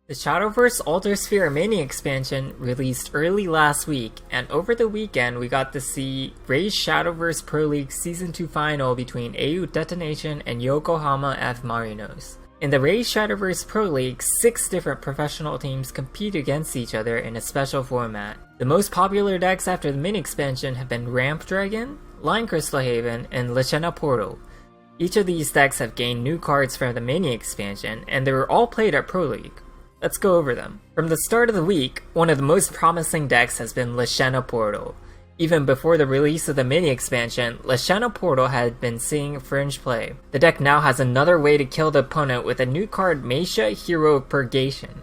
The Shadowverse Altersphere mini expansion released early last week, and over the weekend we got to see RAGE Shadowverse Pro League Season 2 final between AU Detonation and Yokohama F Marinos. In the RAGE Shadowverse Pro League, 6 different professional teams compete against each other in a special format. The most popular decks after the mini expansion have been Ramp Dragon, Lion Crystal Haven, and Leena Portal. Each of these decks have gained new cards from the mini expansion, and they were all played at Pro League. Let's go over them. From the start of the week, one of the most promising decks has been Leena Portal. Even before the release of the mini expansion, Leena Portal had been seeing fringe play. The deck now has another way to kill the opponent with a new card, Meisha, Hero of Purgation.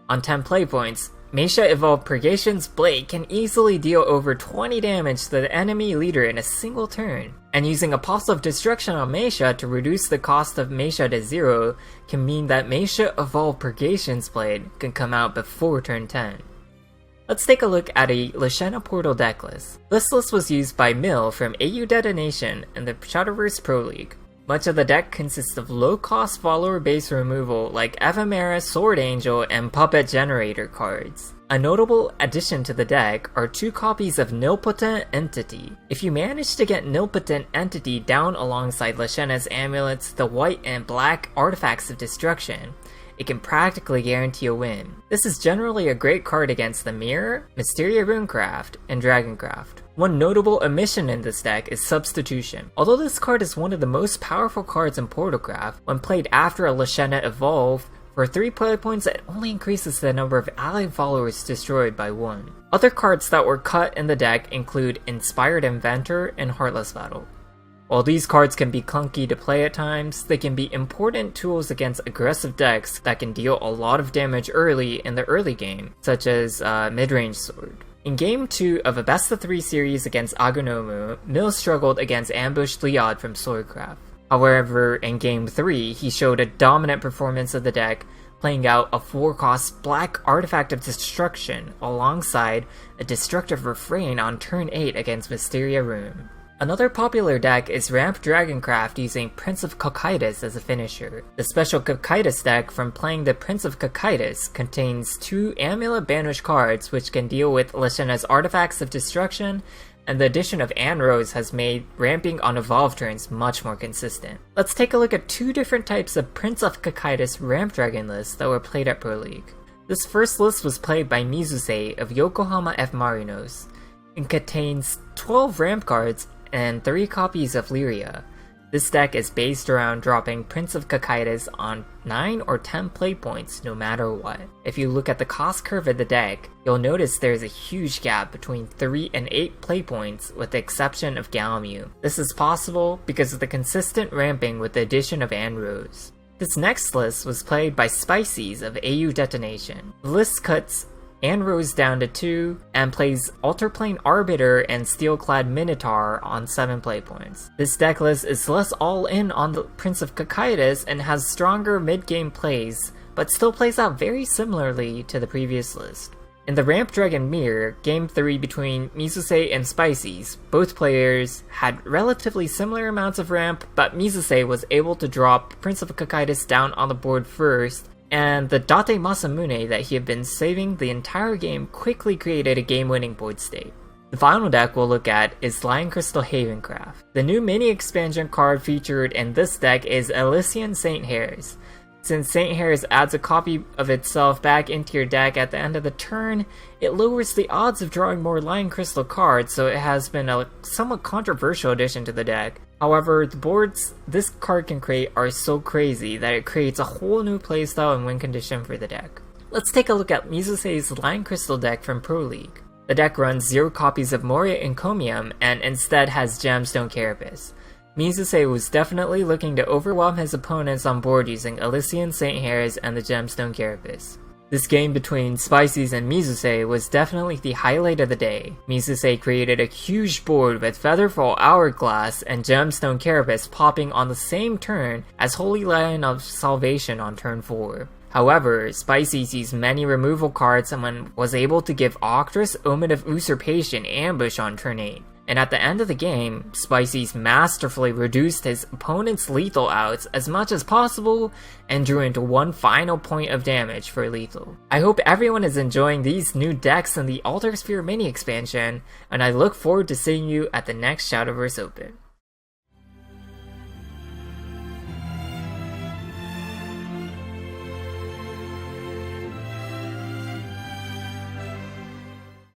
On 10 play points, Meisha Evolved Purgation's Blade can easily deal over 20 damage to the enemy leader in a single turn, and using Apostle of Destruction on Meisha to reduce the cost of Meisha to 0 can mean that Meisha Evolved Purgation's Blade can come out before turn 10. Let's take a look at a Leena Portal decklist. This list was used by Mill from AU Detonation and the Shadowverse Pro League. Much of the deck consists of low-cost follower-based removal like Ephemera, Sword Angel, and Puppet Generator cards. A notable addition to the deck are 2 copies of Nilpotent Entity. If you manage to get Nilpotent Entity down alongside Lesheena's amulets, the white and black artifacts of destruction, it can practically guarantee a win. This is generally a great card against the Mirror, Mysteria Runecraft, and Dragoncraft. One notable omission in this deck is Substitution. Although this card is one of the most powerful cards in Portalcraft, when played after a Leena Evolve, for 3 play points it only increases the number of allied followers destroyed by 1. Other cards that were cut in the deck include Inspired Inventor and Heartless Battle. While these cards can be clunky to play at times, they can be important tools against aggressive decks that can deal a lot of damage early in the early game, such as Midrange Sword. In Game 2 of a best-of-3 series against Agonomu, Mill struggled against Ambushed Leod from Swordcraft. However, in Game 3, he showed a dominant performance of the deck, playing out a 4-cost Black Artifact of Destruction alongside a Destructive Refrain on turn 8 against Mysteria Rune. Another popular deck is Ramp Dragoncraft using Prince of Cocytus as a finisher. The special Cocytus deck from playing the Prince of Cocytus contains 2 Amulet Banish cards which can deal with Lesheena's Artifacts of Destruction, and the addition of Anrose has made ramping on evolve turns much more consistent. Let's take a look at 2 different types of Prince of Cocytus Ramp Dragon lists that were played at Pro League. This first list was played by Mizusei of Yokohama F Marinos. It contains 12 ramp cards and 3 copies of Lyria. This deck is based around dropping Prince of Cocytus on 9 or 10 play points no matter what. If you look at the cost curve of the deck, you'll notice there's a huge gap between 3 and 8 play points with the exception of Galmu. This is possible because of the consistent ramping with the addition of Anrose. This next list was played by Spices of AU Detonation. The list cuts Anrose down to 2, and plays Alterplane Arbiter and Steelclad Minotaur on 7 play points. This deck list is less all-in on the Prince of Cocytus and has stronger mid-game plays, but still plays out very similarly to the previous list. In the Ramp Dragon Mirror, Game 3 between Mizusei and Spices, both players had relatively similar amounts of ramp, but Mizusei was able to drop Prince of Cocytus down on the board first, and the Date Masamune that he had been saving the entire game quickly created a game-winning board state. The final deck we'll look at is Lion Crystal Havencraft. The new mini-expansion card featured in this deck is Elysian Saint Hairs. Since Saint Hairs adds a copy of itself back into your deck at the end of the turn, it lowers the odds of drawing more Lion Crystal cards, so it has been a somewhat controversial addition to the deck. However, the boards this card can create are so crazy that it creates a whole new playstyle and win condition for the deck. Let's take a look at Mizusei's Lion Crystal deck from Pro League. The deck runs 0 copies of Moria Encomium and instead has Gemstone Carapace. Mizusei was definitely looking to overwhelm his opponents on board using Elysian Saint Hairs and the Gemstone Carapace. This game between Spices and Mizusei was definitely the highlight of the day. Mizusei created a huge board with Featherfall Hourglass and Gemstone Carapace popping on the same turn as Holy Lion of Salvation on turn 4. However, Spices used many removal cards and was able to give Octress Omen of Usurpation ambush on turn 8. and at the end of the game, Spicy's masterfully reduced his opponent's lethal outs as much as possible and drew into one final point of damage for lethal. I hope everyone is enjoying these new decks in the Altersphere mini expansion, and I look forward to seeing you at the next Shadowverse Open.